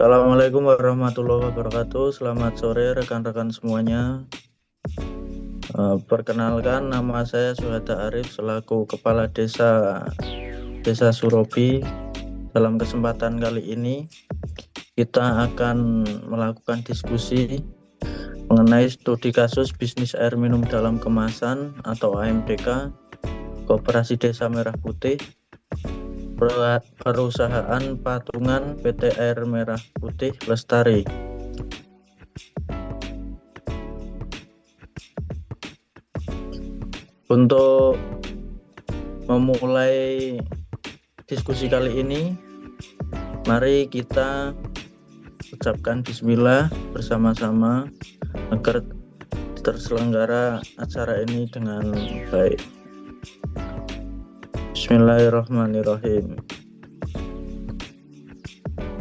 Assalamualaikum warahmatullahi wabarakatuh. Selamat sore rekan-rekan semuanya. Perkenalkan, nama saya Suhada Arif selaku Kepala Desa Surobi. Dalam kesempatan kali ini kita akan melakukan diskusi mengenai studi kasus bisnis air minum dalam kemasan atau AMDK Koperasi Desa Merah Putih, Perusahaan Patungan PT Air Merah Putih Lestari. Untuk memulai diskusi kali ini, mari kita ucapkan bismillah bersama-sama agar terselenggara acara ini dengan baik. Bismillahirrahmanirrahim.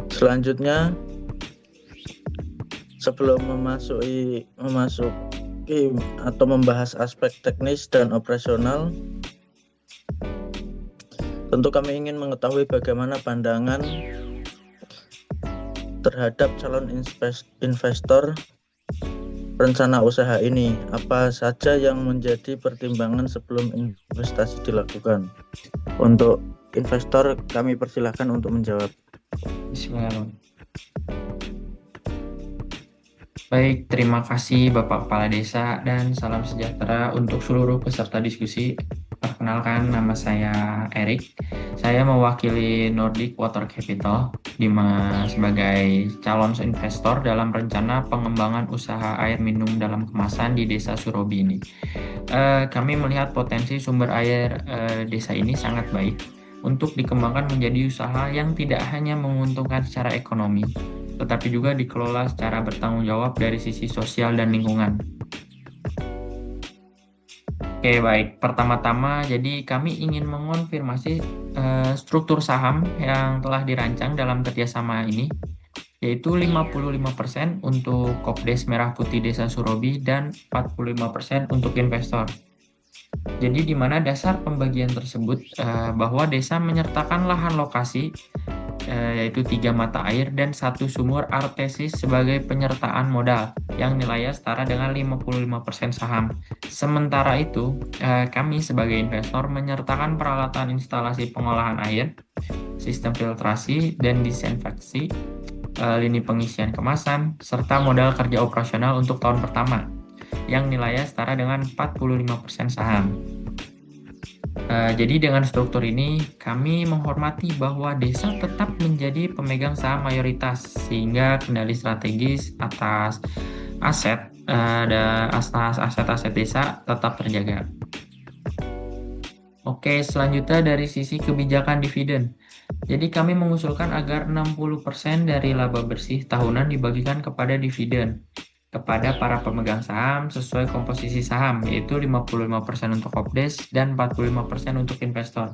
Selanjutnya, sebelum memasuki atau membahas aspek teknis dan operasional, tentu kami ingin mengetahui bagaimana pandangan terhadap calon investor rencana usaha ini. Apa saja yang menjadi pertimbangan sebelum investasi dilakukan? Untuk investor, kami persilahkan untuk menjawab. Bismillahirrahmanirrahim. Baik, terima kasih Bapak Kepala Desa dan salam sejahtera untuk seluruh peserta diskusi. Perkenalkan, nama saya Erik. Saya mewakili Nordic Water Capital sebagai calon investor dalam rencana pengembangan usaha air minum dalam kemasan di Desa Surobi ini. Kami melihat potensi sumber air desa ini sangat baik untuk dikembangkan menjadi usaha yang tidak hanya menguntungkan secara ekonomi, tetapi juga dikelola secara bertanggung jawab dari sisi sosial dan lingkungan. Oke, baik. Pertama-tama, jadi kami ingin mengonfirmasi struktur saham yang telah dirancang dalam kerjasama ini, yaitu 55% untuk Kopdes Merah Putih Desa Surobi dan 45% untuk investor. Jadi di mana dasar pembagian tersebut bahwa desa menyertakan lahan lokasi yaitu 3 mata air dan 1 sumur artesis sebagai penyertaan modal yang nilainya setara dengan 55% saham. Sementara itu, kami sebagai investor menyertakan peralatan instalasi pengolahan air, sistem filtrasi dan disinfeksi, lini pengisian kemasan, serta modal kerja operasional untuk tahun pertama yang nilainya setara dengan 45% saham. Jadi dengan struktur ini, kami menghormati bahwa desa tetap menjadi pemegang saham mayoritas, sehingga kendali strategis atas aset-aset desa tetap terjaga. Oke, selanjutnya dari sisi kebijakan dividen. Jadi kami mengusulkan agar 60% dari laba bersih tahunan dibagikan kepada dividen kepada para pemegang saham sesuai komposisi saham, yaitu 55% untuk Kopdes dan 45% untuk investor.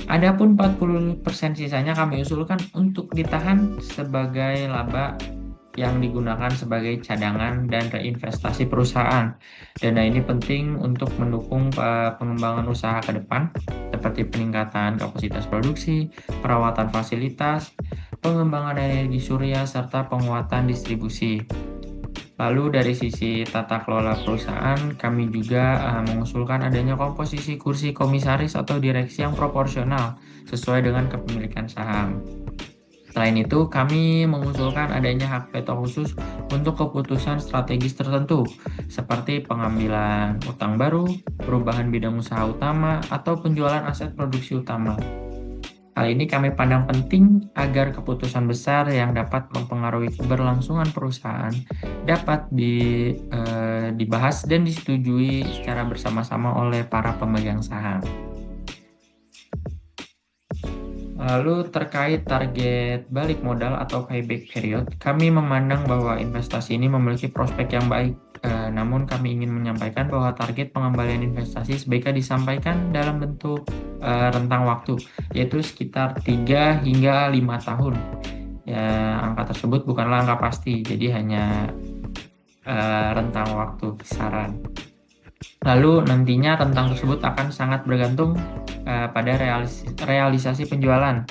Adapun 40% sisanya kami usulkan untuk ditahan sebagai laba yang digunakan sebagai cadangan dan reinvestasi perusahaan. Dana ini penting untuk mendukung pengembangan usaha ke depan, seperti peningkatan kapasitas produksi, perawatan fasilitas, pengembangan energi surya, serta penguatan distribusi. Lalu dari sisi tata kelola perusahaan, kami juga mengusulkan adanya komposisi kursi komisaris atau direksi yang proporsional sesuai dengan kepemilikan saham. Selain itu, kami mengusulkan adanya hak veto khusus untuk keputusan strategis tertentu, seperti pengambilan utang baru, perubahan bidang usaha utama, atau penjualan aset produksi utama. Hal ini kami pandang penting agar keputusan besar yang dapat mempengaruhi keberlangsungan perusahaan dapat dibahas dan disetujui secara bersama-sama oleh para pemegang saham. Lalu terkait target balik modal atau payback period, kami memandang bahwa investasi ini memiliki prospek yang baik. Namun kami ingin menyampaikan bahwa target pengembalian investasi sebaiknya disampaikan dalam bentuk rentang waktu, yaitu sekitar 3 hingga 5 tahun. Ya, angka tersebut bukanlah angka pasti, jadi hanya rentang waktu kisaran. Lalu nantinya rentang tersebut akan sangat bergantung pada realisasi penjualan.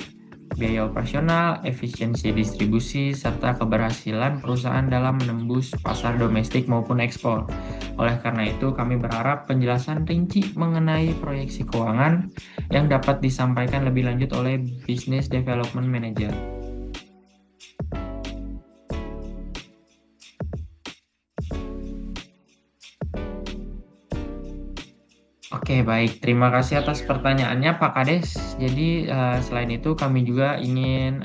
biaya operasional, efisiensi distribusi, serta keberhasilan perusahaan dalam menembus pasar domestik maupun ekspor. Oleh karena itu, kami berharap penjelasan rinci mengenai proyeksi keuangan yang dapat disampaikan lebih lanjut oleh Business Development Manager. Oke, baik. Terima kasih atas pertanyaannya, Pak Kades. Jadi, selain itu kami juga ingin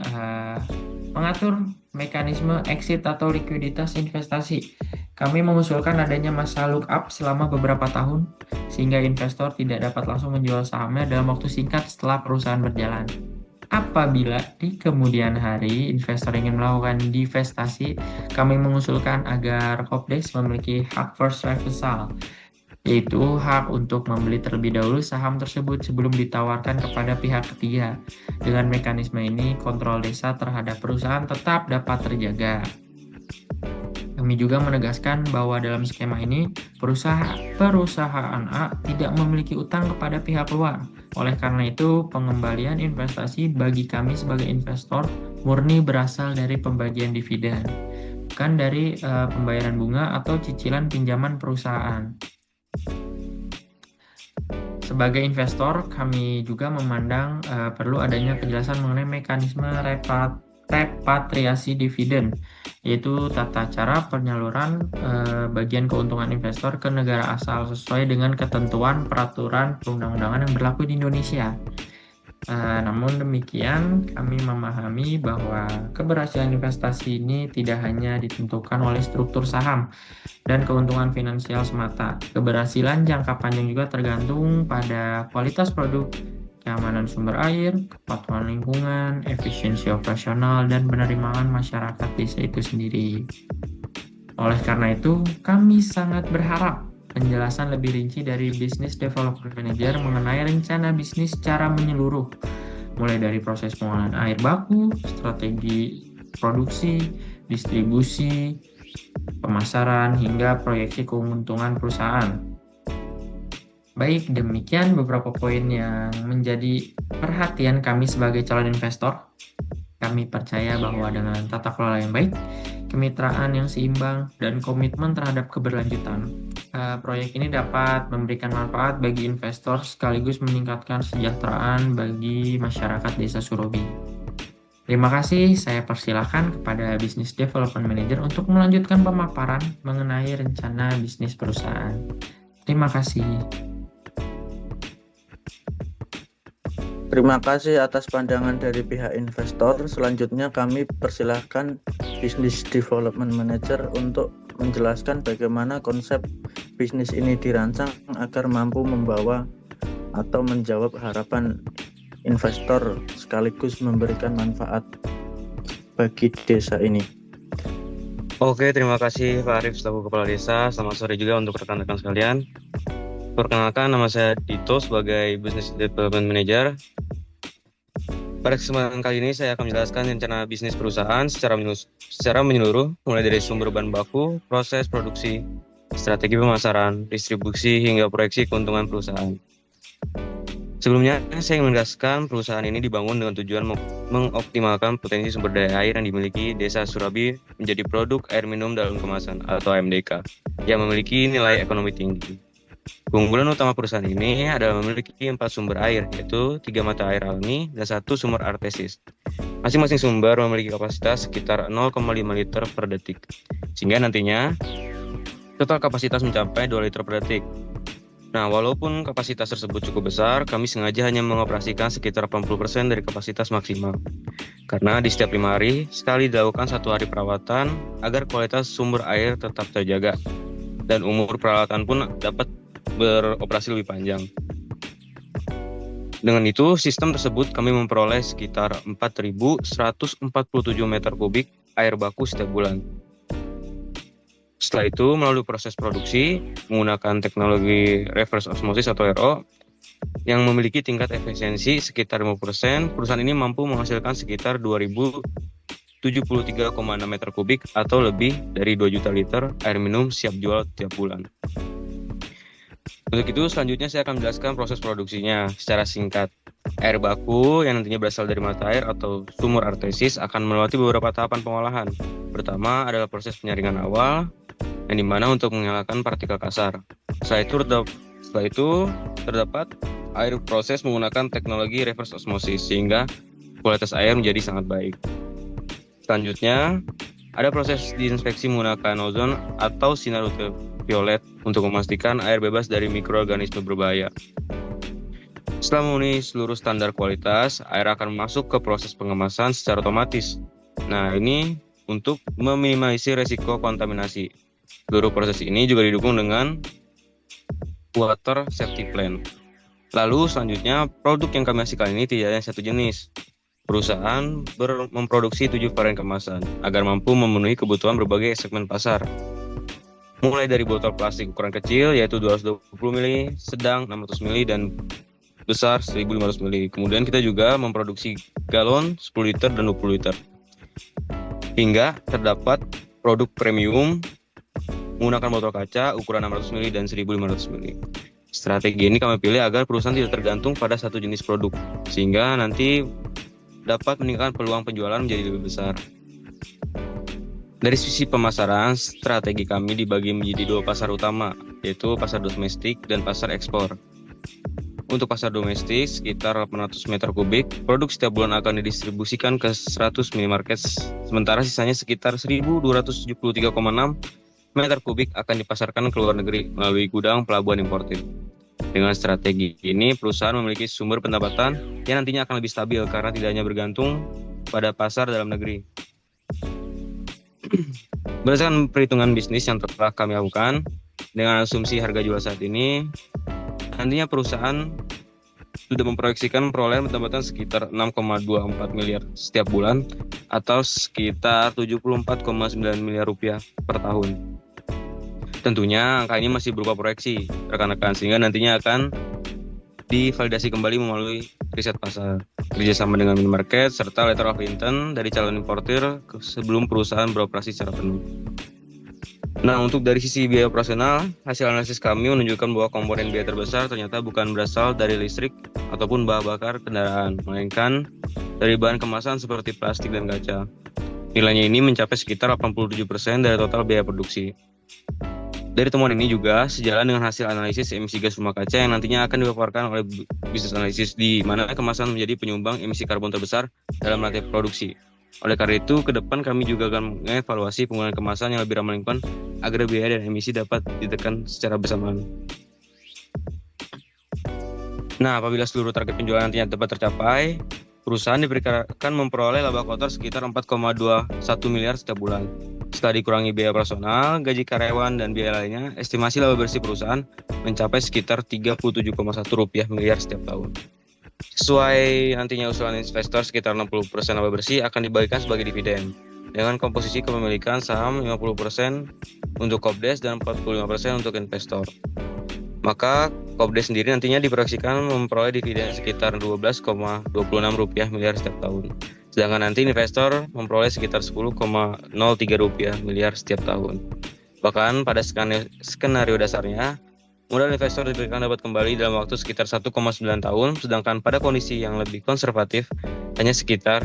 mengatur mekanisme exit atau likuiditas investasi. Kami mengusulkan adanya masa look up selama beberapa tahun, sehingga investor tidak dapat langsung menjual sahamnya dalam waktu singkat setelah perusahaan berjalan. Apabila di kemudian hari investor ingin melakukan divestasi, kami mengusulkan agar Hopdesk memiliki hak first refusal, yaitu hak untuk membeli terlebih dahulu saham tersebut sebelum ditawarkan kepada pihak ketiga. Dengan mekanisme ini, kontrol desa terhadap perusahaan tetap dapat terjaga. Kami juga menegaskan bahwa dalam skema ini, perusahaan A tidak memiliki utang kepada pihak luar. Oleh karena itu, pengembalian investasi bagi kami sebagai investor murni berasal dari pembagian dividen, bukan dari pembayaran bunga atau cicilan pinjaman perusahaan. Sebagai investor, kami juga memandang perlu adanya kejelasan mengenai mekanisme repatriasi dividen, yaitu tata cara penyaluran bagian keuntungan investor ke negara asal sesuai dengan ketentuan peraturan perundang-undangan yang berlaku di Indonesia. Namun demikian, kami memahami bahwa keberhasilan investasi ini tidak hanya ditentukan oleh struktur saham dan keuntungan finansial semata. Keberhasilan jangka panjang juga tergantung pada kualitas produk, keamanan sumber air, kepatuhan lingkungan, efisiensi operasional, dan penerimaan masyarakat desa itu sendiri. Oleh karena itu, kami sangat berharap penjelasan lebih rinci dari Business Development Manager mengenai rencana bisnis secara menyeluruh, mulai dari proses pengolahan air baku, strategi produksi, distribusi, pemasaran, hingga proyeksi keuntungan perusahaan. Baik, demikian beberapa poin yang menjadi perhatian kami sebagai calon investor. Kami percaya bahwa dengan tata kelola yang baik, kemitraan yang seimbang, dan komitmen terhadap keberlanjutan, proyek ini dapat memberikan manfaat bagi investor sekaligus meningkatkan kesejahteraan bagi masyarakat desa Surobi. Terima kasih, saya persilahkan kepada Business Development Manager untuk melanjutkan pemaparan mengenai rencana bisnis perusahaan. Terima kasih. Terima kasih atas pandangan dari pihak investor. Selanjutnya kami persilahkan Business Development Manager untuk menjelaskan bagaimana konsep bisnis ini dirancang agar mampu membawa atau menjawab harapan investor sekaligus memberikan manfaat bagi desa ini. Oke, terima kasih Pak Arif selaku Kepala Desa. Selamat sore juga untuk rekan-rekan sekalian. Perkenalkan, nama saya Dito sebagai Business Development Manager. Pada kesempatan kali ini saya akan menjelaskan rencana bisnis perusahaan secara menyeluruh, mulai dari sumber bahan baku, proses produksi, strategi pemasaran, distribusi, hingga proyeksi keuntungan perusahaan. Sebelumnya, saya ingin menegaskan perusahaan ini dibangun dengan tujuan mengoptimalkan potensi sumber daya air yang dimiliki Desa Surabi menjadi produk air minum dalam kemasan atau AMDK yang memiliki nilai ekonomi tinggi. Keunggulan utama perusahaan ini adalah memiliki 4 sumber air, yaitu 3 mata air alami dan 1 sumber artesis. Masing-masing sumber memiliki kapasitas sekitar 0,5 liter per detik, sehingga nantinya total kapasitas mencapai 2 liter per detik. Nah, walaupun kapasitas tersebut cukup besar, kami sengaja hanya mengoperasikan sekitar 80% dari kapasitas maksimal. Karena di setiap 5 hari, sekali dilakukan 1 hari perawatan agar kualitas sumber air tetap terjaga. Dan umur peralatan pun dapat beroperasi lebih panjang. Dengan itu, sistem tersebut kami memperoleh sekitar 4.147 meter kubik air baku setiap bulan. Setelah itu, melalui proses produksi menggunakan teknologi reverse osmosis atau RO yang memiliki tingkat efisiensi sekitar 50%, perusahaan ini mampu menghasilkan sekitar 2.073,6 meter kubik atau lebih dari 2 juta liter air minum siap jual tiap bulan. Untuk itu, selanjutnya saya akan menjelaskan proses produksinya secara singkat. Air baku yang nantinya berasal dari mata air atau sumur artesis akan melewati beberapa tahapan pengolahan. Pertama adalah proses penyaringan awal, yang dimana untuk menghilangkan partikel kasar. Setelah itu terdapat air proses menggunakan teknologi reverse osmosis, sehingga kualitas air menjadi sangat baik. Selanjutnya, ada proses disinfeksi menggunakan ozon atau sinar ultraviolet untuk memastikan air bebas dari mikroorganisme berbahaya. Setelah memenuhi seluruh standar kualitas, air akan masuk ke proses pengemasan secara otomatis. Nah, ini untuk meminimalisir resiko kontaminasi. Seluruh proses ini juga didukung dengan water safety plan. Lalu selanjutnya, produk yang kami hasilkan ini tidak hanya satu jenis. Perusahaan memproduksi 7 varian kemasan agar mampu memenuhi kebutuhan berbagai segmen pasar. Mulai dari botol plastik ukuran kecil yaitu 220 ml, sedang 600 ml, dan besar 1500 ml. Kemudian kita juga memproduksi galon 10 liter dan 20 liter. Hingga terdapat produk premium menggunakan botol kaca ukuran 600 ml dan 1500 ml. Strategi ini kami pilih agar perusahaan tidak tergantung pada satu jenis produk, sehingga nanti dapat meningkatkan peluang penjualan menjadi lebih besar. Dari sisi pemasaran, strategi kami dibagi menjadi 2 pasar utama, yaitu pasar domestik dan pasar ekspor. Untuk pasar domestik, sekitar 800 meter kubik, produk setiap bulan akan didistribusikan ke 100 minimarket, sementara sisanya sekitar 1.273,6 meter kubik akan dipasarkan ke luar negeri melalui gudang pelabuhan importir. Dengan strategi ini, perusahaan memiliki sumber pendapatan yang nantinya akan lebih stabil karena tidak hanya bergantung pada pasar dalam negeri. Berdasarkan perhitungan bisnis yang telah kami lakukan, dengan asumsi harga jual saat ini, nantinya perusahaan sudah memproyeksikan perolehan pendapatan sekitar 6,24 miliar setiap bulan atau sekitar 74,9 miliar rupiah per tahun. Tentunya angka ini masih berupa proyeksi rekan-rekan, sehingga nantinya akan divalidasi kembali melalui riset pasar, kerjasama dengan minimarket, serta letter of intent dari calon importir sebelum perusahaan beroperasi secara penuh. Nah, untuk dari sisi biaya operasional, hasil analisis kami menunjukkan bahwa komponen biaya terbesar ternyata bukan berasal dari listrik ataupun bahan bakar kendaraan, melainkan dari bahan kemasan seperti plastik dan kaca. Nilainya ini mencapai sekitar 87% dari total biaya produksi. Dari temuan ini juga sejalan dengan hasil analisis emisi gas rumah kaca yang nantinya akan dipaparkan oleh bisnis analisis, di mana kemasan menjadi penyumbang emisi karbon terbesar dalam rantai produksi. Oleh karena itu, ke depan kami juga akan mengevaluasi penggunaan kemasan yang lebih ramah lingkungan agar biaya dan emisi dapat ditekan secara bersamaan. Nah, apabila seluruh target penjualan nantinya dapat tercapai, perusahaan diperkirakan memperoleh laba kotor sekitar 4,21 miliar setiap bulan. Setelah dikurangi biaya operasional, gaji karyawan, dan biaya lainnya, estimasi laba bersih perusahaan mencapai sekitar 37,1 miliar setiap tahun. Sesuai nantinya usulan investor, sekitar 60% laba bersih akan dibagikan sebagai dividen, dengan komposisi kepemilikan saham 50% untuk Kopdes dan 45% untuk investor. Maka Kopdes sendiri nantinya diproyeksikan memperoleh dividen sekitar 12,26 miliar setiap tahun. Sedangkan nanti investor memperoleh sekitar 10,03 miliar setiap tahun. Bahkan pada skenario dasarnya, modal investor diperkirakan dapat kembali dalam waktu sekitar 1,9 tahun, sedangkan pada kondisi yang lebih konservatif hanya sekitar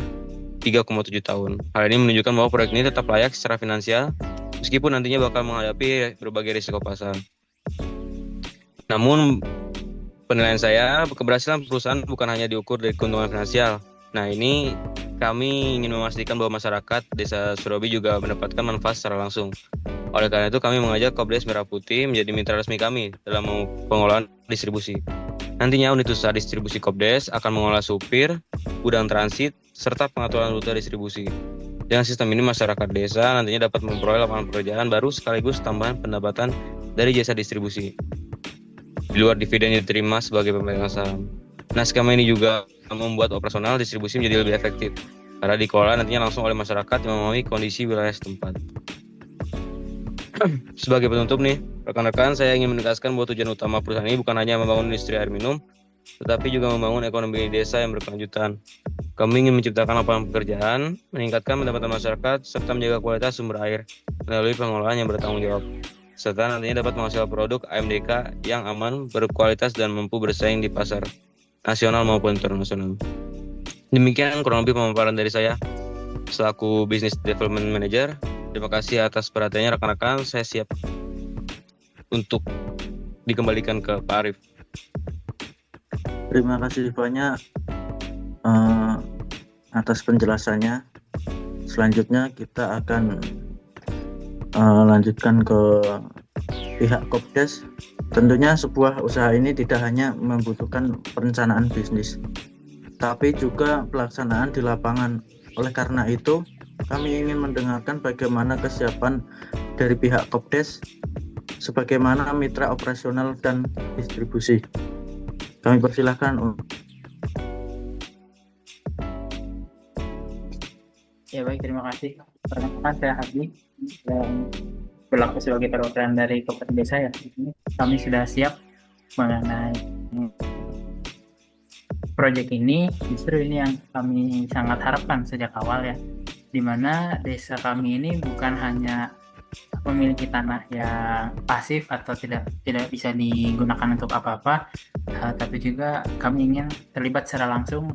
3,7 tahun. Hal ini menunjukkan bahwa proyek ini tetap layak secara finansial, meskipun nantinya bakal menghadapi berbagai risiko pasar. Namun, penilaian saya, keberhasilan perusahaan bukan hanya diukur dari keuntungan finansial. Nah, ini kami ingin memastikan bahwa masyarakat Desa Surobi juga mendapatkan manfaat secara langsung. Oleh karena itu, kami mengajak Kopdes Merah Putih menjadi mitra resmi kami dalam pengolahan distribusi. Nantinya unit usaha distribusi Kopdes akan mengolah supir, gudang transit, serta pengaturan rute distribusi. Dengan sistem ini, masyarakat desa nantinya dapat memperoleh lapangan pekerjaan baru sekaligus tambahan pendapatan dari jasa distribusi, di luar dividen yang diterima sebagai pemegang saham. Nah, skema ini juga membuat operasional distribusi menjadi lebih efektif, karena dikelola nantinya langsung oleh masyarakat yang memahami kondisi wilayah setempat. Sebagai penutup nih, rekan-rekan, saya ingin menegaskan bahwa tujuan utama perusahaan ini bukan hanya membangun industri air minum, tetapi juga membangun ekonomi desa yang berkelanjutan. Kami ingin menciptakan lapangan pekerjaan, meningkatkan pendapatan masyarakat, serta menjaga kualitas sumber air melalui pengolahan yang bertanggung jawab. serta nantinya dapat menghasilkan produk AMDK yang aman, berkualitas, dan mampu bersaing di pasar nasional maupun internasional. Demikian kurang lebih pemaparan dari saya selaku Business Development Manager. Terima kasih atas perhatiannya rekan-rekan. Saya siap untuk dikembalikan ke Pak Arif. Terima kasih banyak atas penjelasannya. Selanjutnya kita akan lanjutkan ke pihak Kopdes. Tentunya sebuah usaha ini tidak hanya membutuhkan perencanaan bisnis, tapi juga pelaksanaan di lapangan. Oleh karena itu, kami ingin mendengarkan bagaimana kesiapan dari pihak Kopdes sebagaimana mitra operasional dan distribusi. Kami persilahkan. Ya baik, terima kasih. Perkenalkan saya Habib dan berlaku sebagai perwakilan dari Koperasi Desa ya. Kami sudah siap mengenai proyek ini. Justru ini yang kami sangat harapkan sejak awal ya, di mana desa kami ini bukan hanya memiliki tanah yang pasif atau tidak bisa digunakan untuk apa-apa, tapi juga kami ingin terlibat secara langsung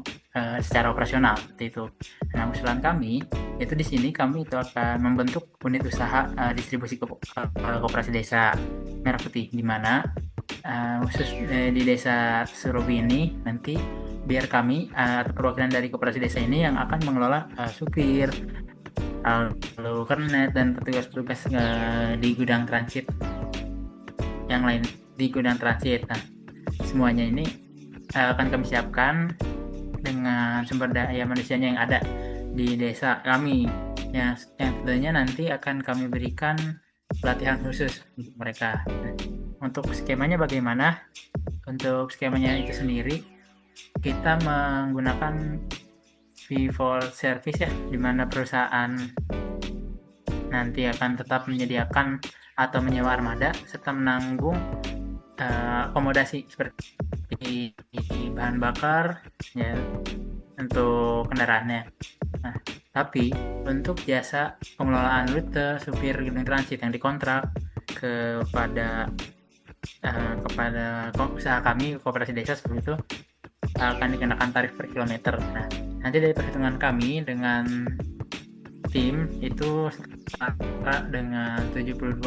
secara operasional seperti itu. Nah, usulan kami itu di sini kami itu akan membentuk unit usaha distribusi koperasi desa Merah Putih, di mana khusus di desa Surobi ini nanti biar kami atau perwakilan dari koperasi desa ini yang akan mengelola supir, lalu kernet dan petugas-petugas di gudang transit yang lain di gudang transit. Nah, semuanya ini akan kami siapkan dengan sumber daya manusianya yang ada di desa kami yang tentunya nanti akan kami berikan pelatihan khusus untuk mereka. Untuk skemanya bagaimana? Untuk skemanya itu sendiri kita menggunakan fee for service ya, di mana perusahaan nanti akan tetap menyediakan atau menyewa armada serta menanggung akomodasi seperti bahan bakar ya untuk kendaraannya. Nah, tapi untuk jasa pengelolaan rute supir gudang transit yang dikontrak kepada usaha kami koperasi desa seperti itu akan dikenakan tarif per kilometer. Nah, nanti dari perhitungan kami dengan tim itu setara dengan 72,9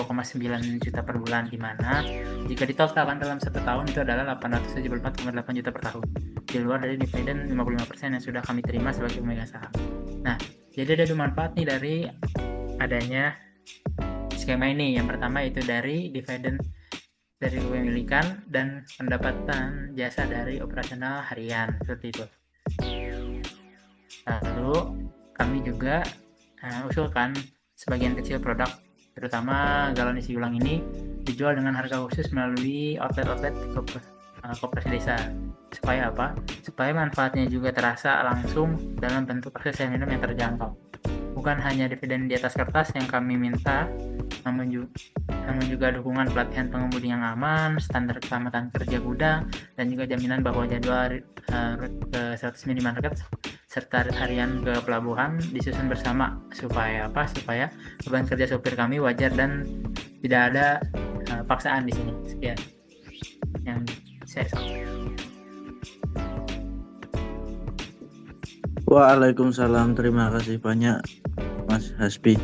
juta per bulan, di mana jika ditotalkan dalam 1 tahun itu adalah 874,8 juta per tahun, di luar dari dividen 55% yang sudah kami terima sebagai pemegang saham. Nah, jadi ada 2 manfaat nih dari adanya skema ini. Yang pertama itu dari dividen dari kepemilikan dan pendapatan jasa dari operasional harian seperti itu. Lalu kami juga usulkan sebagian kecil produk, terutama galon isi ulang ini dijual dengan harga khusus melalui outlet koperasi desa. Supaya apa? Supaya manfaatnya juga terasa langsung dalam bentuk akses air minum yang terjangkau. Bukan hanya dividen di atas kertas yang kami minta, namun juga dukungan pelatihan pengemudi yang aman, standar keselamatan kerja gudang, dan juga jaminan bahwa jadwal ke 100 minimarket serta harian ke pelabuhan disusun bersama. Supaya apa? Supaya beban kerja sopir kami wajar dan tidak ada paksaan di sini. Sekian yang saya sampaikan. Waalaikumsalam, terima kasih banyak Mas Hasbi.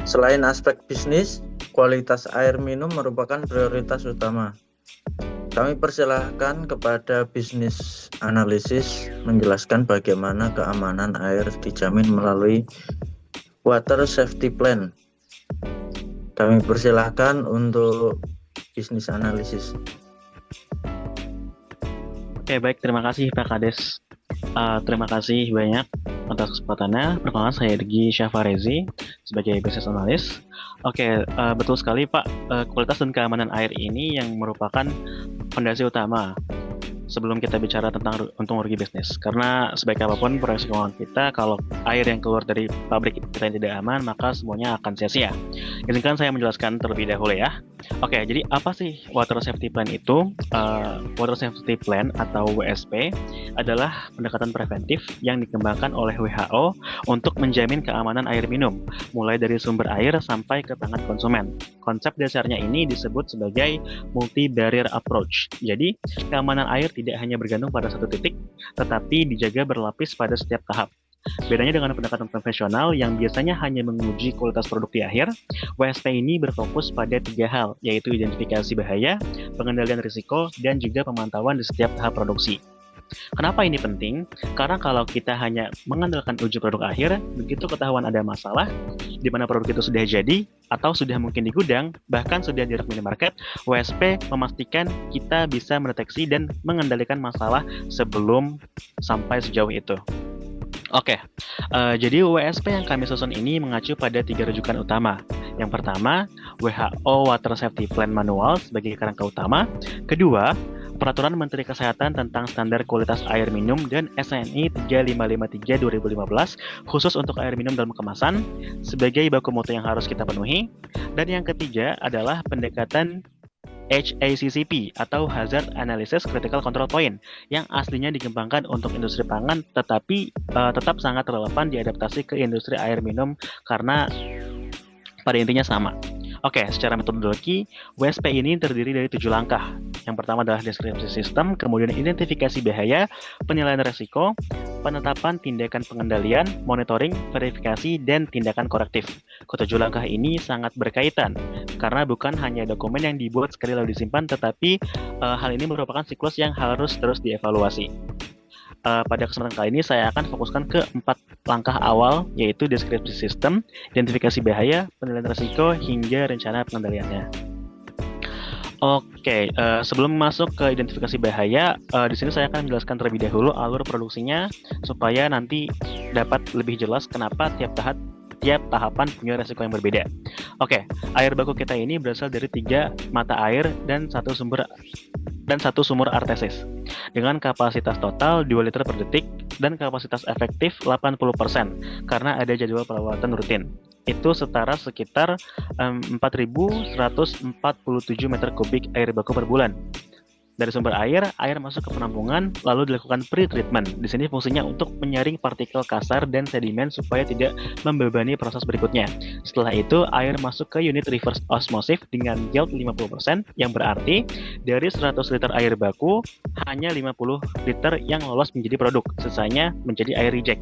Selain aspek bisnis, kualitas air minum merupakan prioritas utama. Kami persilahkan kepada bisnis analisis menjelaskan bagaimana keamanan air dijamin melalui water safety plan. Kami persilahkan untuk bisnis analisis. Oke, baik. Terima kasih Pak Kades. Terima kasih banyak atas kesempatannya. Perkenalkan, saya Regi Syafarezi sebagai business analyst. Oke, betul sekali Pak. Kualitas dan keamanan air ini yang merupakan fondasi utama sebelum kita bicara tentang untung rugi bisnis. Karena sebaik apapun proyeksi keuangan kita, kalau air yang keluar dari pabrik kita yang tidak aman, maka semuanya akan sia-sia. Izinkan saya menjelaskan terlebih dahulu ya. Oke, jadi apa sih Water Safety Plan itu? Water Safety Plan atau WSP adalah pendekatan preventif yang dikembangkan oleh WHO untuk menjamin keamanan air minum, mulai dari sumber air sampai ke tangan konsumen. Konsep dasarnya ini disebut sebagai multi-barrier approach. Jadi, keamanan air tidak hanya bergantung pada satu titik, tetapi dijaga berlapis pada setiap tahap. Bedanya dengan pendekatan konvensional yang biasanya hanya menguji kualitas produk di akhir, WSP ini berfokus pada 3 hal, yaitu identifikasi bahaya, pengendalian risiko, dan juga pemantauan di setiap tahap produksi. Kenapa ini penting? Karena kalau kita hanya mengandalkan uji produk akhir, begitu ketahuan ada masalah, di mana produk itu sudah jadi, atau sudah mungkin di gudang, bahkan sudah di rak minimarket, WSP memastikan kita bisa mendeteksi dan mengendalikan masalah sebelum sampai sejauh itu. Oke, jadi WSP yang kami susun ini mengacu pada 3 rujukan utama. Yang pertama, WHO Water Safety Plan Manual sebagai kerangka utama. Kedua, Peraturan Menteri Kesehatan tentang Standar Kualitas Air Minum dan SNI 3553 2015 khusus untuk air minum dalam kemasan sebagai baku mutu yang harus kita penuhi. Dan yang ketiga adalah pendekatan HACCP atau Hazard Analysis Critical Control Point yang aslinya dikembangkan untuk industri pangan tetapi tetap sangat relevan diadaptasi ke industri air minum karena pada intinya sama. Oke, secara metodologi, WSP ini terdiri dari 7 langkah. Yang pertama adalah deskripsi sistem, kemudian identifikasi bahaya, penilaian risiko, penetapan tindakan pengendalian, monitoring, verifikasi, dan tindakan korektif. Ketujuh langkah ini sangat berkaitan, karena bukan hanya dokumen yang dibuat sekali lalu disimpan, tetapi hal ini merupakan siklus yang harus terus dievaluasi. Pada kesempatan kali ini saya akan fokuskan ke 4 langkah awal, yaitu deskripsi sistem, identifikasi bahaya, penilaian risiko, hingga rencana pengendaliannya. Oke, sebelum masuk ke identifikasi bahaya, di sini saya akan menjelaskan terlebih dahulu alur produksinya supaya nanti dapat lebih jelas kenapa tiap tahapan punya resiko yang berbeda. Oke, air baku kita ini berasal dari 3 mata air dan satu sumur artesis dengan kapasitas total 2 liter per detik dan kapasitas efektif 80% karena ada jadwal perawatan rutin. Itu setara sekitar 4.147 meter kubik air baku per bulan. Dari sumber air masuk ke penampungan, lalu dilakukan pre-treatment. Di sini fungsinya untuk menyaring partikel kasar dan sedimen supaya tidak membebani proses berikutnya. Setelah itu, air masuk ke unit reverse osmosis dengan yield 50%, yang berarti dari 100 liter air baku, hanya 50 liter yang lolos menjadi produk, sisanya menjadi air reject.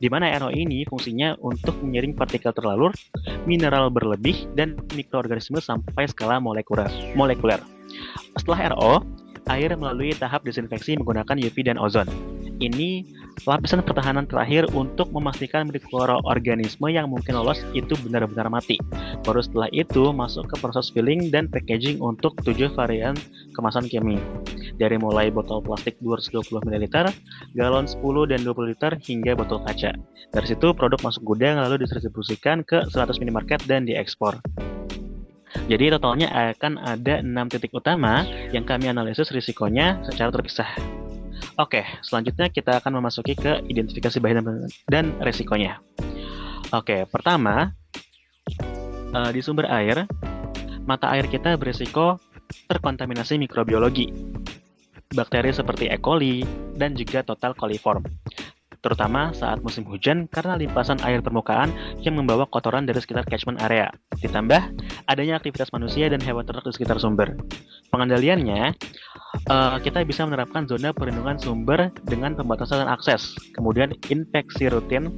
Di mana RO ini fungsinya untuk menyaring partikel terlalur, mineral berlebih, dan mikroorganisme sampai skala molekuler. Setelah RO, air melalui tahap desinfeksi menggunakan UV dan ozon. Ini lapisan pertahanan terakhir untuk memastikan mikroorganisme yang mungkin lolos itu benar-benar mati. Baru setelah itu masuk ke proses filling dan packaging untuk 7 varian kemasan kimia. Dari mulai botol plastik 220 ml, galon 10 dan 20 liter hingga botol kaca. Dari situ produk masuk gudang lalu didistribusikan ke 100 minimarket dan diekspor. Jadi totalnya akan ada 6 titik utama yang kami analisis risikonya secara terpisah. Oke, selanjutnya kita akan memasuki ke identifikasi bahaya dan risikonya. Oke, pertama, di sumber air, mata air kita berisiko terkontaminasi mikrobiologi, bakteri seperti E. coli, dan juga total coliform. Terutama saat musim hujan karena limpasan air permukaan yang membawa kotoran dari sekitar catchment area. Ditambah adanya aktivitas manusia dan hewan ternak di sekitar sumber. Pengendaliannya, kita bisa menerapkan zona perlindungan sumber dengan pembatasan akses, kemudian inspeksi rutin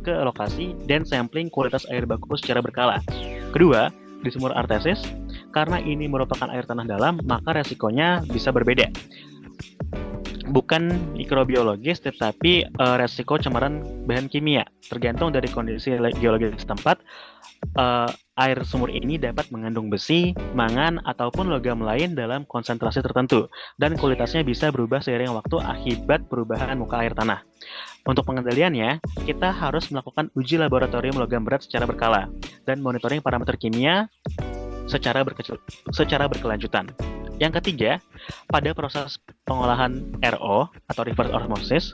ke lokasi, dan sampling kualitas air baku secara berkala. Kedua, di sumur artesis, karena ini merupakan air tanah dalam, maka resikonya bisa berbeda. Bukan mikrobiologis, tetapi resiko cemaran bahan kimia. Tergantung dari kondisi geologis setempat, air sumur ini dapat mengandung besi, mangan, ataupun logam lain dalam konsentrasi tertentu, dan kualitasnya bisa berubah seiring waktu akibat perubahan muka air tanah. Untuk pengendaliannya, kita harus melakukan uji laboratorium logam berat secara berkala, dan monitoring parameter kimia secara berkelanjutan. Yang ketiga, pada proses pengolahan RO atau reverse osmosis,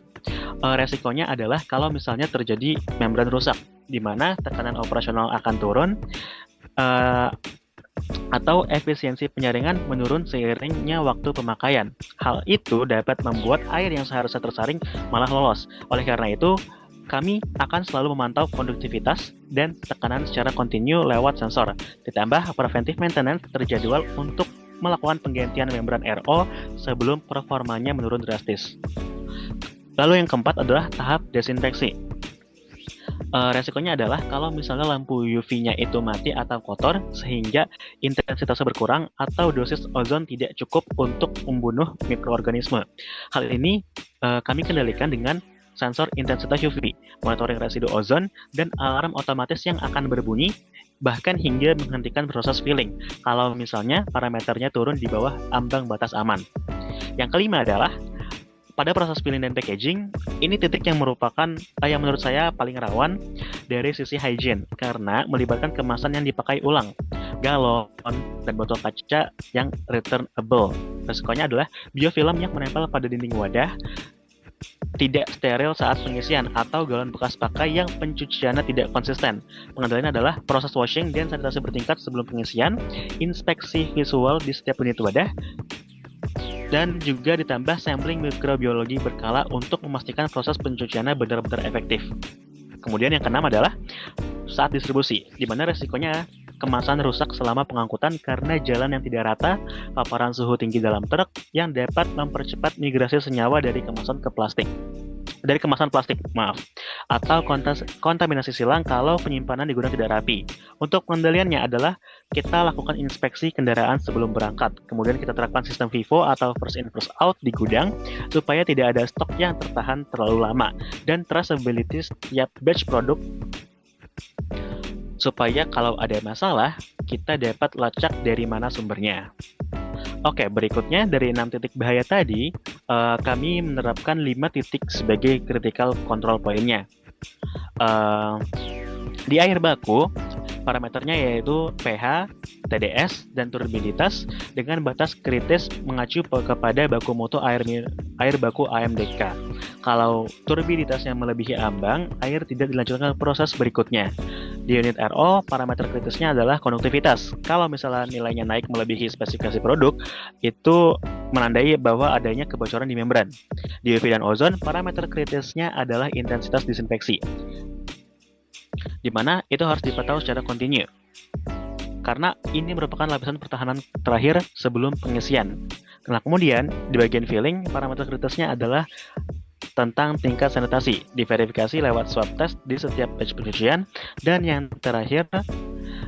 resikonya adalah kalau misalnya terjadi membran rusak, di mana tekanan operasional akan turun, eh, atau efisiensi penyaringan menurun seiringnya waktu pemakaian. Hal itu dapat membuat air yang seharusnya tersaring malah lolos. Oleh karena itu, kami akan selalu memantau konduktivitas dan tekanan secara kontinu lewat sensor. Ditambah preventive maintenance terjadwal untuk melakukan penggantian membran RO sebelum performanya menurun drastis. Lalu yang keempat adalah tahap desinfeksi. Resikonya adalah kalau misalnya lampu UV-nya itu mati atau kotor sehingga intensitasnya berkurang atau dosis ozon tidak cukup untuk membunuh mikroorganisme. Hal ini kami kendalikan dengan sensor intensitas UV, monitoring residu ozon, dan alarm otomatis yang akan berbunyi bahkan hingga menghentikan proses filling kalau misalnya parameternya turun di bawah ambang batas aman. Yang kelima adalah pada proses filling dan packaging, ini titik yang merupakan yang menurut saya paling rawan dari sisi hygiene karena melibatkan kemasan yang dipakai ulang, galon, dan botol kaca yang returnable. Resikonya adalah biofilm yang menempel pada dinding wadah, tidak steril saat pengisian, atau galon bekas pakai yang pencuciannya tidak konsisten. Pengendaliannya adalah proses washing dan sanitasi bertingkat sebelum pengisian, inspeksi visual di setiap unit wadah, dan juga ditambah sampling mikrobiologi berkala untuk memastikan proses pencuciannya benar-benar efektif. Kemudian yang keenam adalah saat distribusi, di mana resikonya kemasan rusak selama pengangkutan karena jalan yang tidak rata, paparan suhu tinggi dalam truk yang dapat mempercepat migrasi senyawa dari kemasan plastik, atau kontaminasi silang kalau penyimpanan di gudang tidak rapi. Untuk pengendaliannya adalah kita lakukan inspeksi kendaraan sebelum berangkat, kemudian kita terapkan sistem FIFO atau first in first out di gudang supaya tidak ada stok yang tertahan terlalu lama, dan traceability setiap batch produk supaya kalau ada masalah kita dapat lacak dari mana sumbernya. Oke, berikutnya dari 6 titik bahaya tadi, kami menerapkan 5 titik sebagai critical control point-nya. Di air baku, parameternya yaitu pH, TDS, dan turbidinitas dengan batas kritis mengacu kepada baku mutu air baku AMDK. Kalau turbidinitasnya melebihi ambang, air tidak dilanjutkan proses berikutnya. Di unit RO, parameter kritisnya adalah konduktivitas. Kalau misalnya nilainya naik melebihi spesifikasi produk, itu menandai bahwa adanya kebocoran di membran. Di UV dan ozon, parameter kritisnya adalah intensitas disinfeksi, di mana itu harus dipantau secara kontinu. Karena ini merupakan lapisan pertahanan terakhir sebelum pengisian. Nah, kemudian di bagian filling, parameter kritisnya adalah tentang tingkat sanitasi, diverifikasi lewat swab test di setiap batch pencucian, dan yang terakhir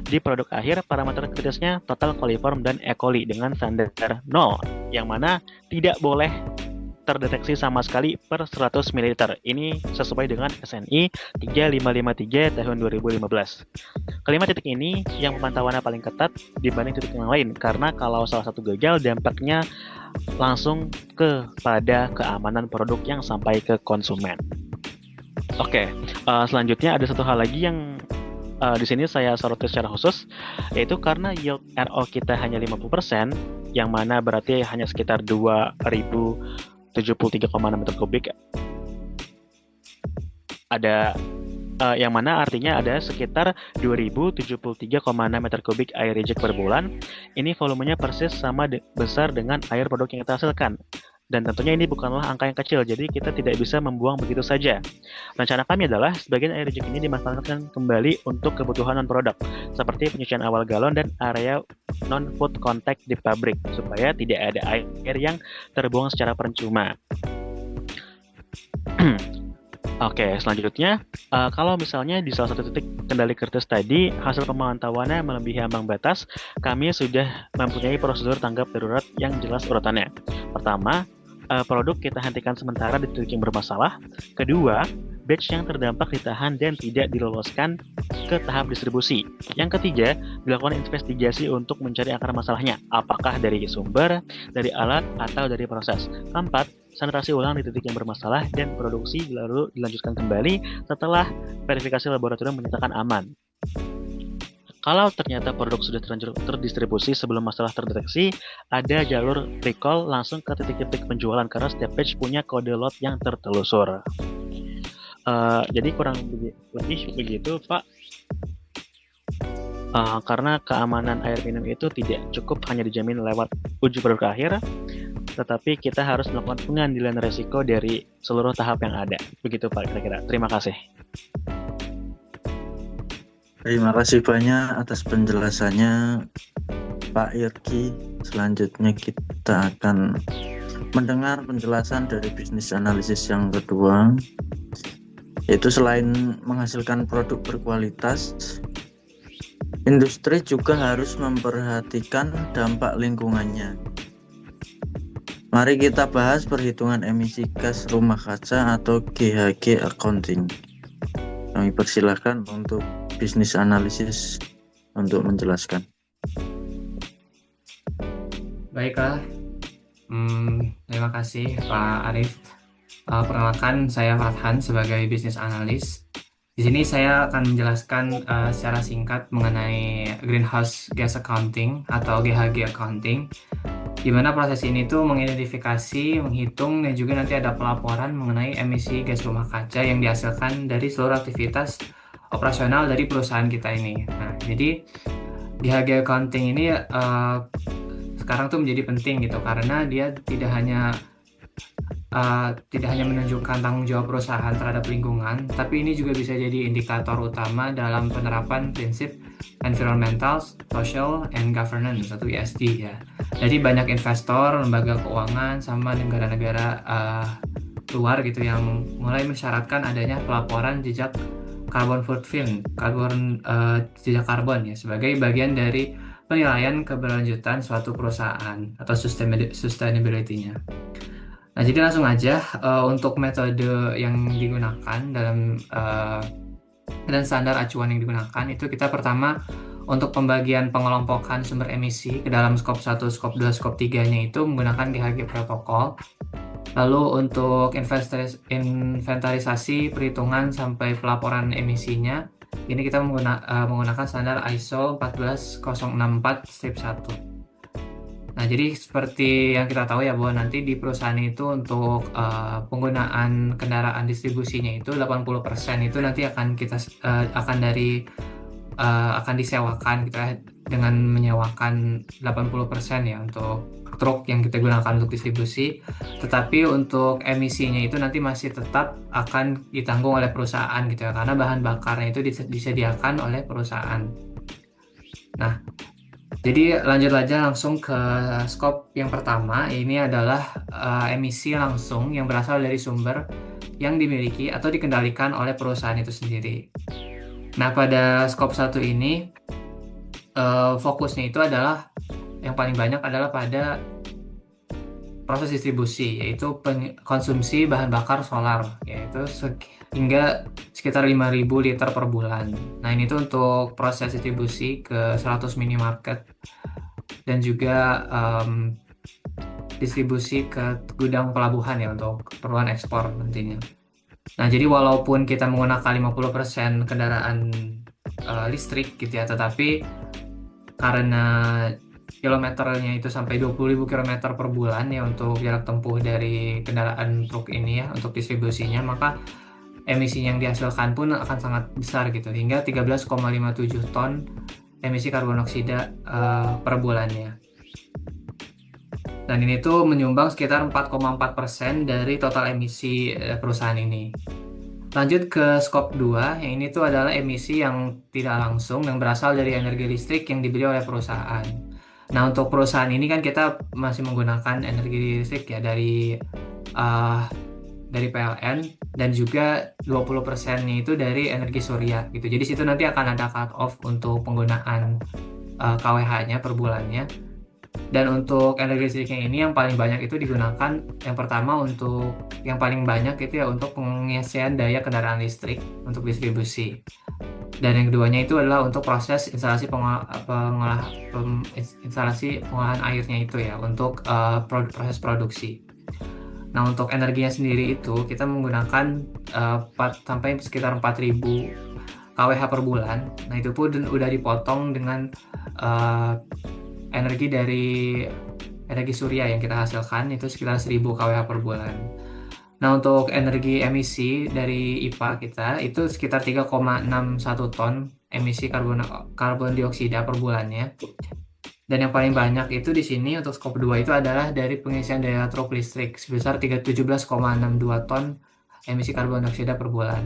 di produk akhir, parameter kritisnya total coliform dan E. coli dengan standar 0, yang mana tidak boleh terdeteksi sama sekali per 100 ml. Ini sesuai dengan SNI 3553 tahun 2015. Kelima titik ini yang pemantauannya paling ketat dibanding titik yang lain, karena kalau salah satu gagal, dampaknya langsung kepada keamanan produk yang sampai ke konsumen. Oke, selanjutnya ada satu hal lagi yang di sini saya soroti secara khusus, yaitu karena yield RO kita hanya 50%, yang mana berarti hanya sekitar 2073,6 meter kubik. Ada yang mana artinya ada sekitar 2073,6 meter kubik air reject per bulan. Ini volumenya persis sama besar dengan air produk yang kita hasilkan. Dan tentunya ini bukanlah angka yang kecil, jadi kita tidak bisa membuang begitu saja. Rencana kami adalah sebagian air reject ini dimanfaatkan kembali untuk kebutuhan non-produk, seperti pencucian awal galon dan area non-food contact di pabrik, supaya tidak ada air yang terbuang secara percuma. Oke, selanjutnya, kalau misalnya di salah satu titik kendali kritis tadi, hasil pemantauannya melebihi ambang batas, kami sudah mempunyai prosedur tanggap darurat yang jelas urutannya. Pertama, produk kita hentikan sementara di titik yang bermasalah. Kedua, batch yang terdampak ditahan dan tidak diloloskan ke tahap distribusi. Yang ketiga, dilakukan investigasi untuk mencari akar masalahnya, apakah dari sumber, dari alat, atau dari proses. Keempat, sanitasi ulang di titik yang bermasalah dan produksi lalu dilanjutkan kembali setelah verifikasi laboratorium menyatakan aman. Kalau ternyata produk sudah terlanjur terdistribusi sebelum masalah terdeteksi, ada jalur recall langsung ke titik-titik penjualan karena setiap batch punya kode lot yang tertelusur. Jadi kurang lebih begitu, Pak. Karena keamanan air minum itu tidak cukup hanya dijamin lewat uji produk akhir, tetapi kita harus melakukan pengambilan resiko dari seluruh tahap yang ada. Begitu Pak kira-kira. Terima kasih. Terima kasih banyak atas penjelasannya Pak Irki. Selanjutnya kita akan mendengar penjelasan dari bisnis analisis yang kedua, yaitu selain menghasilkan produk berkualitas, industri juga harus memperhatikan dampak lingkungannya. Mari kita bahas perhitungan emisi gas rumah kaca atau GHG accounting. Kami persilahkan untuk bisnis analisis untuk menjelaskan. Baiklah, terima kasih Pak Arif. Perkenalkan, saya Farhan sebagai bisnis analis. Di sini saya akan menjelaskan secara singkat mengenai greenhouse gas accounting atau GHG accounting, di mana proses ini tuh mengidentifikasi, menghitung, dan juga nanti ada pelaporan mengenai emisi gas rumah kaca yang dihasilkan dari seluruh aktivitas operasional dari perusahaan kita ini. Nah, jadi GHG accounting ini sekarang tuh menjadi penting gitu, karena dia tidak hanya menunjukkan tanggung jawab perusahaan terhadap lingkungan, tapi ini juga bisa jadi indikator utama dalam penerapan prinsip environmental, social, and governance atau ESG ya. Jadi banyak investor, lembaga keuangan, sama negara-negara luar gitu yang mulai mensyaratkan adanya pelaporan jejak carbon footprint, jejak karbon ya, sebagai bagian dari penilaian keberlanjutan suatu perusahaan atau sustainability-nya. Nah, jadi langsung aja untuk metode yang digunakan dan standar acuan yang digunakan itu kita pertama untuk pembagian pengelompokan sumber emisi ke dalam skop 1, skop 2, skop 3-nya itu menggunakan GHG protokol. Lalu untuk inventarisasi, perhitungan sampai pelaporan emisinya, ini kita menggunakan standar ISO 14064-1. Nah, jadi seperti yang kita tahu ya, bahwa nanti di perusahaan itu untuk penggunaan kendaraan distribusinya itu 80% itu nanti akan disewakan gitu ya, dengan menyewakan 80% ya untuk truk yang kita gunakan untuk distribusi, tetapi untuk emisinya itu nanti masih tetap akan ditanggung oleh perusahaan gitu ya, karena bahan bakarnya itu disediakan oleh perusahaan. Nah, jadi lanjut aja langsung ke skop yang pertama. Ini adalah emisi langsung yang berasal dari sumber yang dimiliki atau dikendalikan oleh perusahaan itu sendiri. Nah, pada skop 1 ini fokusnya itu adalah yang paling banyak adalah pada proses distribusi, yaitu konsumsi bahan bakar solar, yaitu hingga sekitar 5.000 liter per bulan. Nah, ini tuh untuk proses distribusi ke 100 minimarket dan juga distribusi ke gudang pelabuhan ya untuk keperluan ekspor nantinya. Nah, jadi walaupun kita menggunakan 50% kendaraan listrik gitu ya, tetapi karena kilometernya itu sampai 20.000 km per bulan ya untuk jarak tempuh dari kendaraan truk ini ya untuk distribusinya, maka emisi yang dihasilkan pun akan sangat besar gitu, hingga 13,57 ton emisi karbon dioksida per bulannya. Dan ini tuh menyumbang sekitar 4,4% dari total emisi perusahaan ini. Lanjut ke skop 2, yang ini tuh adalah emisi yang tidak langsung yang berasal dari energi listrik yang dibeli oleh perusahaan. Nah, untuk perusahaan ini kan kita masih menggunakan energi listrik ya dari PLN, dan juga 20%-nya itu dari energi surya gitu. Jadi situ nanti akan ada cut off untuk penggunaan KWH-nya per bulannya. Dan untuk energi listriknya ini yang paling banyak itu digunakan, yang pertama untuk yang paling banyak itu ya untuk pengisian daya kendaraan listrik untuk distribusi. Dan yang keduanya itu adalah untuk proses instalasi pengolahan airnya itu ya untuk proses produksi. Nah, untuk energinya sendiri itu kita menggunakan sampai sekitar 4.000 kWh per bulan. Nah, itu pun udah dipotong dengan uh, energi dari energi surya yang kita hasilkan itu sekitar 1000 kWh per bulan. Nah, untuk energi emisi dari IPA kita itu sekitar 3,61 ton emisi karbon dioksida per bulannya. Dan yang paling banyak itu di sini untuk skop 2 itu adalah dari pengisian daya truk listrik sebesar 17,62 ton emisi karbon dioksida per bulan.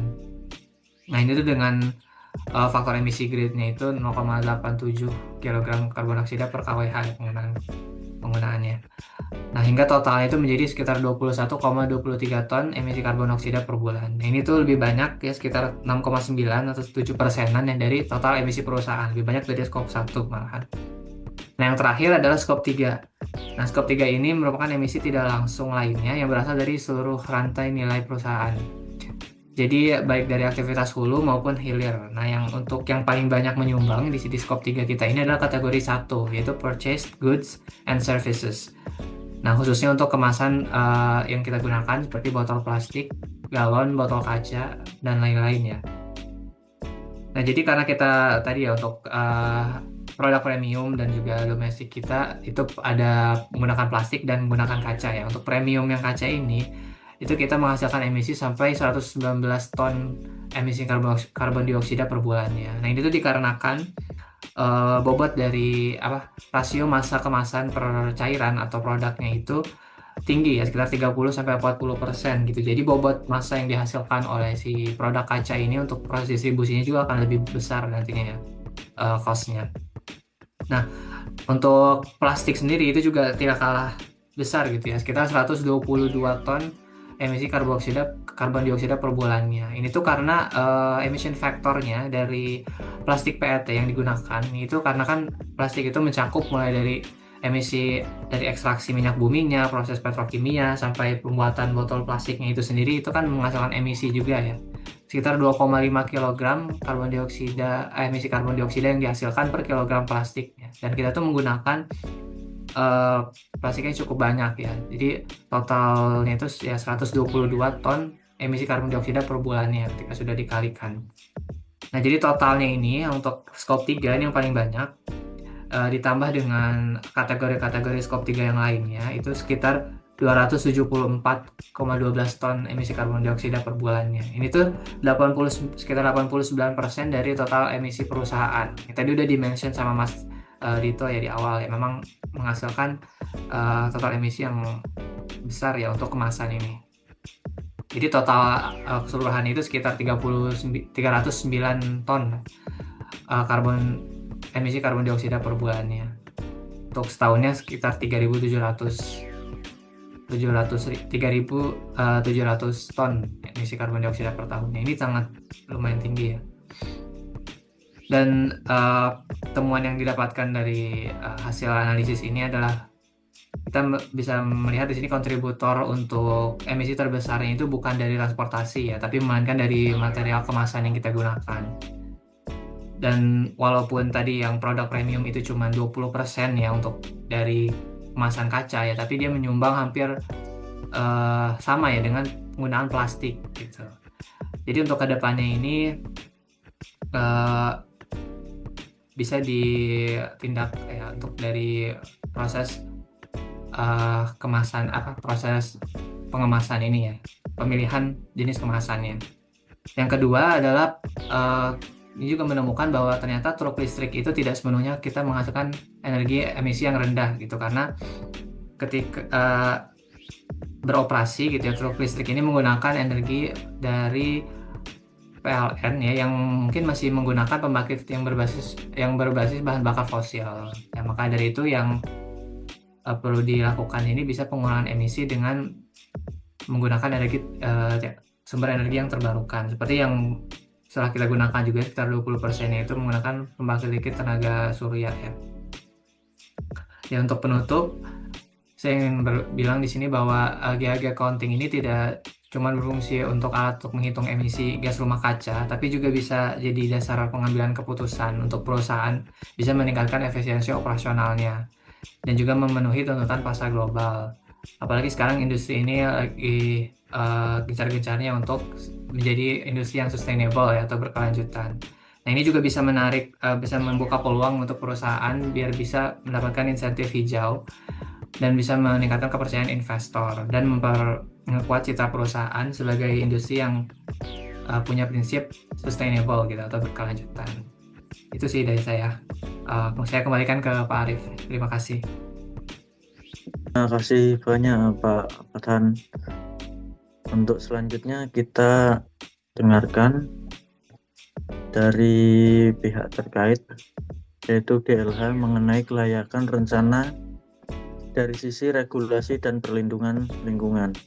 Nah, ini tuh dengan faktor emisi gridnya itu 0,87 kg karbon dioksida per kWh penggunaannya. Nah, hingga totalnya itu menjadi sekitar 21,23 ton emisi karbon dioksida per bulan. Nah, ini tuh lebih banyak ya, sekitar 6,9 atau 7%-an yang dari total emisi perusahaan. Lebih banyak dari skop 1 malahan. Nah, yang terakhir adalah skop 3. Nah, skop 3 ini merupakan emisi tidak langsung lainnya yang berasal dari seluruh rantai nilai perusahaan. Jadi baik dari aktivitas hulu maupun hilir. Nah, yang paling banyak menyumbang di skop 3 kita ini adalah kategori 1, yaitu purchased goods and services. Nah, khususnya untuk kemasan yang kita gunakan seperti botol plastik, galon, botol kaca, dan lain-lain ya. Nah, jadi karena kita tadi ya untuk produk premium dan juga domestik kita itu ada menggunakan plastik dan menggunakan kaca ya. Untuk premium yang kaca ini itu kita menghasilkan emisi sampai 119 ton emisi karbon dioksida per bulannya. Nah, ini tuh dikarenakan bobot dari rasio massa kemasan per cairan atau produknya itu tinggi ya, sekitar 30-40% gitu. Jadi bobot massa yang dihasilkan oleh si produk kaca ini untuk proses distribusinya juga akan lebih besar nantinya ya, cost-nya. Nah, untuk plastik sendiri itu juga tidak kalah besar gitu ya, sekitar 122 ton emisi karbon dioksida per bulannya. Ini tuh karena emission factornya dari plastik PET yang digunakan itu karena kan plastik itu mencakup mulai dari emisi dari ekstraksi minyak buminya, proses petrokimia, sampai pembuatan botol plastiknya itu sendiri itu kan menghasilkan emisi juga ya. Sekitar 2,5 kg emisi karbon dioksida yang dihasilkan per kilogram plastiknya. Dan kita tuh menggunakan plastiknya cukup banyak ya. Jadi totalnya itu ya 122 ton emisi karbon dioksida per bulannya ketika sudah dikalikan. Nah, jadi totalnya ini untuk skop 3 ini yang paling banyak ditambah dengan kategori-kategori skop 3 yang lainnya itu sekitar 274,12 ton emisi karbon dioksida per bulannya. Ini tuh sekitar 89% dari total emisi perusahaan. Tadi udah dimention sama Mas Dito ya di awal ya, memang menghasilkan total emisi yang besar ya untuk kemasan ini. Jadi total keseluruhan itu sekitar 309 ton emisi karbon dioksida per bulannya. Untuk setahunnya sekitar 3.700 ton emisi karbon dioksida per tahunnya. Ini sangat lumayan tinggi ya. Dan temuan yang didapatkan dari hasil analisis ini adalah kita bisa melihat di sini kontributor untuk emisi terbesarnya itu bukan dari transportasi ya, tapi melainkan dari material kemasan yang kita gunakan. Dan walaupun tadi yang produk premium itu cuma 20% ya untuk dari kemasan kaca ya, tapi dia menyumbang hampir sama ya dengan penggunaan plastik gitu. Jadi untuk kedepannya ini bisa ditindak ya untuk dari proses proses pengemasan ini ya, pemilihan jenis kemasannya. Yang kedua adalah ini juga menemukan bahwa ternyata truk listrik itu tidak sepenuhnya kita menghasilkan energi emisi yang rendah gitu, karena ketika beroperasi gitu ya, truk listrik ini menggunakan energi dari PLN ya, yang mungkin masih menggunakan pembangkit yang berbasis bahan bakar fosil. Ya, maka dari itu yang perlu dilakukan ini bisa pengurangan emisi dengan menggunakan sumber energi yang terbarukan, seperti yang setelah kita gunakan juga sekitar 20% itu menggunakan pembangkit listrik tenaga surya ya. Ya, untuk penutup saya ingin bilang di sini bahwa GHG accounting ini tidak cuma berfungsi untuk alat untuk menghitung emisi gas rumah kaca, tapi juga bisa jadi dasar pengambilan keputusan untuk perusahaan, bisa meningkatkan efisiensi operasionalnya dan juga memenuhi tuntutan pasar global. Apalagi sekarang industri ini lagi gencar-gencarnya untuk menjadi industri yang sustainable ya, atau berkelanjutan. Nah, ini juga bisa bisa membuka peluang untuk perusahaan biar bisa mendapatkan insentif hijau dan bisa meningkatkan kepercayaan investor dan memperkuat citra perusahaan sebagai industri yang punya prinsip sustainable gitu atau berkelanjutan. Itu sih dari saya. Saya kembalikan ke Pak Arief. Terima kasih. Terima kasih banyak Pak Fathan. Untuk selanjutnya kita dengarkan dari pihak terkait, yaitu DLH mengenai kelayakan rencana dari sisi regulasi dan perlindungan lingkungan.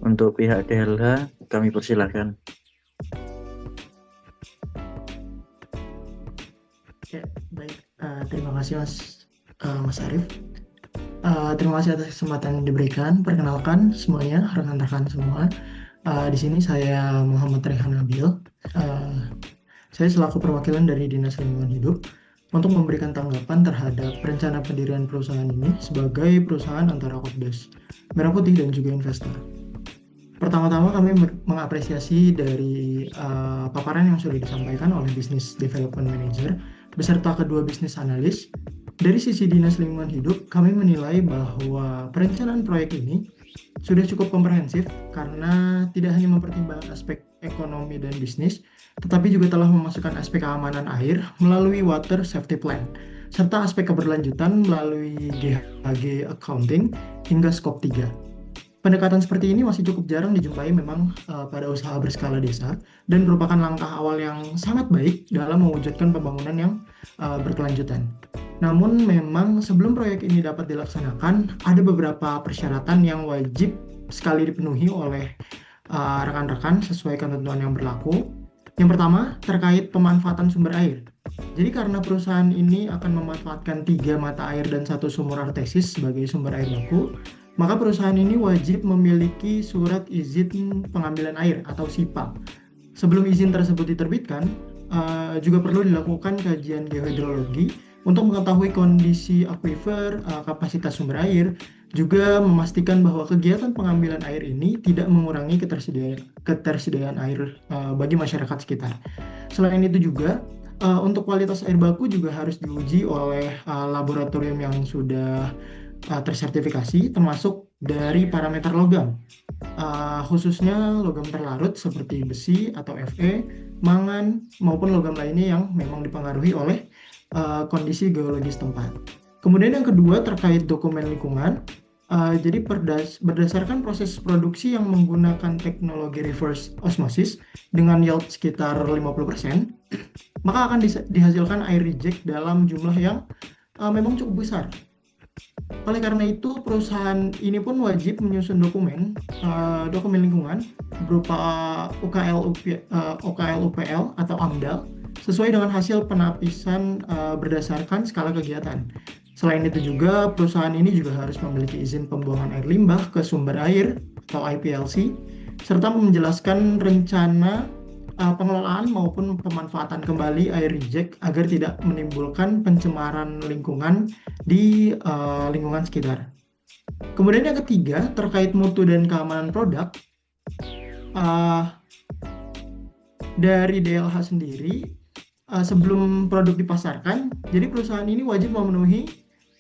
Untuk pihak DLH, kami persilahkan. Ya, baik. Terima kasih Mas Arief. Terima kasih atas kesempatan yang diberikan. Perkenalkan semuanya, rekan-rekan semua. Di sini saya Muhammad Rehan Nabil. Saya selaku perwakilan dari Dinas Lingkungan Hidup untuk memberikan tanggapan terhadap rencana pendirian perusahaan ini sebagai perusahaan antara Kopdar, Merah Putih dan juga investor. Pertama-tama kami mengapresiasi dari paparan yang sudah disampaikan oleh Business Development Manager beserta kedua bisnis analis. Dari sisi Dinas Lingkungan Hidup, kami menilai bahwa perencanaan proyek ini sudah cukup komprehensif karena tidak hanya mempertimbangkan aspek ekonomi dan bisnis, tetapi juga telah memasukkan aspek keamanan air melalui Water Safety Plan, serta aspek keberlanjutan melalui GHG Accounting hingga Skop 3. Pendekatan seperti ini masih cukup jarang dijumpai memang pada usaha berskala desa dan merupakan langkah awal yang sangat baik dalam mewujudkan pembangunan yang berkelanjutan. Namun memang sebelum proyek ini dapat dilaksanakan, ada beberapa persyaratan yang wajib sekali dipenuhi oleh rekan-rekan sesuai ketentuan yang berlaku. Yang pertama, terkait pemanfaatan sumber air. Jadi karena perusahaan ini akan memanfaatkan 3 mata air dan 1 sumur artesis sebagai sumber air baku, maka perusahaan ini wajib memiliki surat izin pengambilan air atau SIPA. Sebelum izin tersebut diterbitkan, juga perlu dilakukan kajian geohidrologi untuk mengetahui kondisi aquifer, kapasitas sumber air, juga memastikan bahwa kegiatan pengambilan air ini tidak mengurangi ketersediaan air bagi masyarakat sekitar. Selain itu juga, untuk kualitas air baku juga harus diuji oleh laboratorium yang sudah tersertifikasi, termasuk dari parameter logam, khususnya logam terlarut seperti besi atau Fe, mangan, maupun logam lainnya yang memang dipengaruhi oleh kondisi geologis tempat. Kemudian yang kedua terkait dokumen lingkungan. Jadi berdasarkan proses produksi yang menggunakan teknologi reverse osmosis dengan yield sekitar 50%, maka akan dihasilkan air reject dalam jumlah yang memang cukup besar. Oleh karena itu, perusahaan ini pun wajib menyusun dokumen lingkungan berupa OKL UPL atau AMDAL sesuai dengan hasil penapisan berdasarkan skala kegiatan. Selain itu juga, perusahaan ini juga harus memiliki izin pembuangan air limbah ke sumber air atau IPLC, serta menjelaskan rencana pengelolaan maupun pemanfaatan kembali air reject agar tidak menimbulkan pencemaran lingkungan di lingkungan sekitar. Kemudian yang ketiga, terkait mutu dan keamanan produk, dari DLH sendiri, sebelum produk dipasarkan, jadi perusahaan ini wajib memenuhi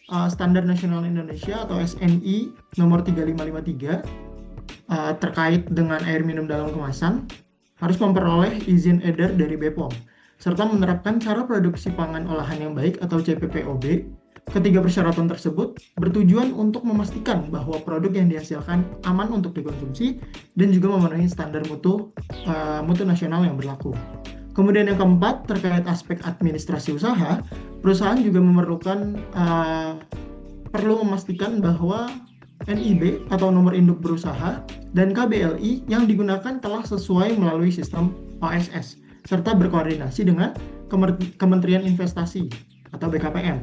Standar Nasional Indonesia atau SNI nomor 3553 terkait dengan air minum dalam kemasan, harus memperoleh izin edar dari BPOM, serta menerapkan cara produksi pangan olahan yang baik atau CPPOB. Ketiga persyaratan tersebut bertujuan untuk memastikan bahwa produk yang dihasilkan aman untuk dikonsumsi dan juga memenuhi standar mutu nasional yang berlaku. Kemudian yang keempat, terkait aspek administrasi usaha, perusahaan juga memerlukan perlu memastikan bahwa NIB atau nomor induk berusaha dan KBLI yang digunakan telah sesuai melalui sistem OSS, serta berkoordinasi dengan Kementerian Investasi atau BKPM.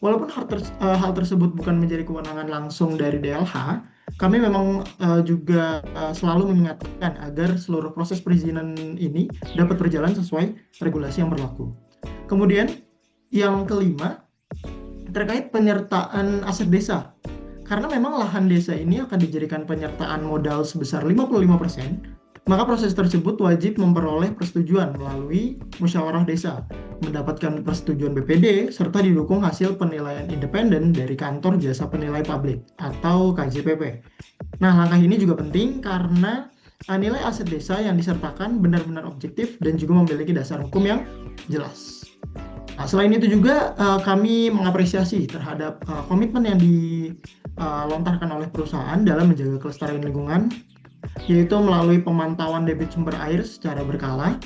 Walaupun hal tersebut bukan menjadi kewenangan langsung dari DLH, kami memang juga selalu mengingatkan agar seluruh proses perizinan ini dapat berjalan sesuai regulasi yang berlaku. Kemudian yang kelima, terkait penyertaan aset desa. Karena memang lahan desa ini akan dijadikan penyertaan modal sebesar 55%, maka proses tersebut wajib memperoleh persetujuan melalui musyawarah desa, mendapatkan persetujuan BPD, serta didukung hasil penilaian independen dari kantor jasa penilai publik atau KJPP. Nah, langkah ini juga penting karena nilai aset desa yang disertakan benar-benar objektif dan juga memiliki dasar hukum yang jelas. Nah, selain itu juga kami mengapresiasi terhadap komitmen yang dilontarkan oleh perusahaan dalam menjaga kelestarian lingkungan, yaitu melalui pemantauan debit sumber air secara berkala,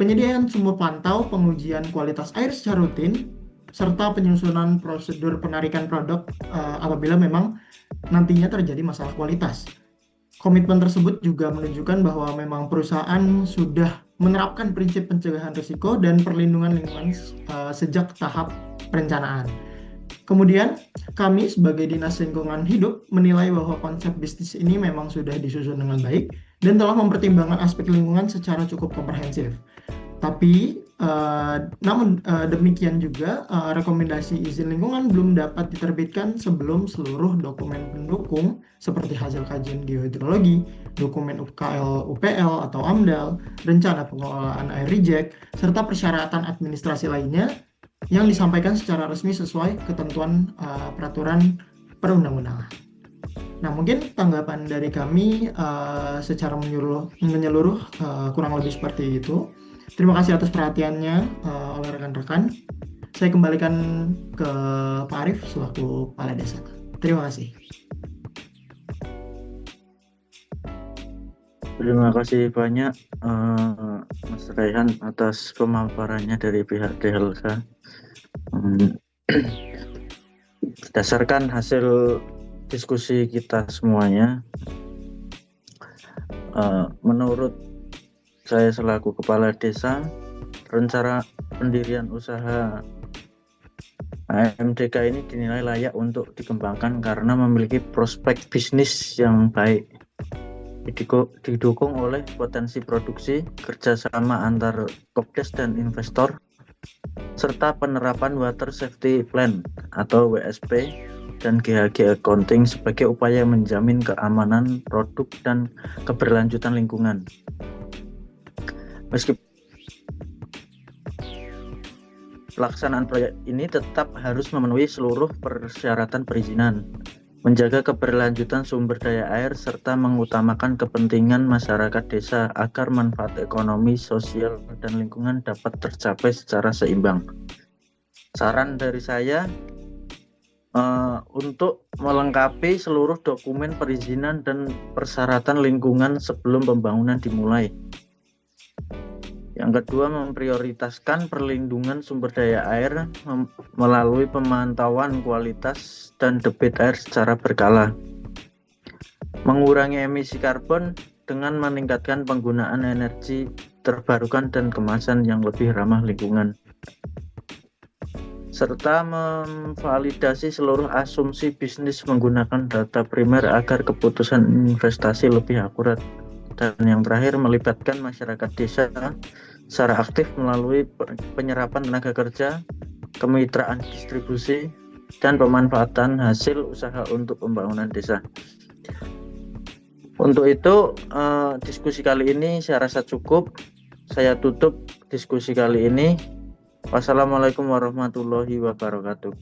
penyediaan sumur pantau, pengujian kualitas air secara rutin, serta penyusunan prosedur penarikan produk apabila memang nantinya terjadi masalah kualitas. Komitmen tersebut juga menunjukkan bahwa memang perusahaan sudah menerapkan prinsip pencegahan risiko dan perlindungan lingkungan sejak tahap perencanaan. Kemudian, kami sebagai Dinas Lingkungan Hidup menilai bahwa konsep bisnis ini memang sudah disusun dengan baik dan telah mempertimbangkan aspek lingkungan secara cukup komprehensif. Tapi, namun demikian juga rekomendasi izin lingkungan belum dapat diterbitkan sebelum seluruh dokumen pendukung seperti hasil kajian geohidrologi, dokumen UKL, UPL atau AMDAL, rencana pengelolaan air reject, serta persyaratan administrasi lainnya yang disampaikan secara resmi sesuai ketentuan peraturan perundang-undangan. Nah, mungkin tanggapan dari kami secara menyeluruh kurang lebih seperti itu. Terima kasih atas perhatiannya oleh rekan-rekan. Saya kembalikan ke Pak Arief selaku Kepala Desa. Terima kasih. Terima kasih banyak Mas Raihan atas pemaparannya dari pihak DLK. Berdasarkan hasil diskusi kita semuanya, menurut saya selaku Kepala Desa, rencana pendirian usaha AMDK ini dinilai layak untuk dikembangkan karena memiliki prospek bisnis yang baik, didukung oleh potensi produksi, kerjasama antar Kopdes dan investor, serta penerapan Water Safety Plan atau WSP dan GHG Accounting sebagai upaya menjamin keamanan produk dan keberlanjutan lingkungan. Meskipun pelaksanaan proyek ini tetap harus memenuhi seluruh persyaratan perizinan, menjaga keberlanjutan sumber daya air, serta mengutamakan kepentingan masyarakat desa agar manfaat ekonomi, sosial, dan lingkungan dapat tercapai secara seimbang. Saran dari saya untuk melengkapi seluruh dokumen perizinan dan persyaratan lingkungan sebelum pembangunan dimulai. Yang kedua, memprioritaskan perlindungan sumber daya air melalui pemantauan kualitas dan debit air secara berkala. Mengurangi emisi karbon dengan meningkatkan penggunaan energi terbarukan dan kemasan yang lebih ramah lingkungan. Serta memvalidasi seluruh asumsi bisnis menggunakan data primer agar keputusan investasi lebih akurat. Dan yang terakhir, melibatkan masyarakat desa secara aktif melalui penyerapan tenaga kerja, kemitraan distribusi, dan pemanfaatan hasil usaha untuk pembangunan desa. Untuk itu, diskusi kali ini saya rasa cukup. Saya tutup diskusi kali ini. Wassalamualaikum warahmatullahi wabarakatuh.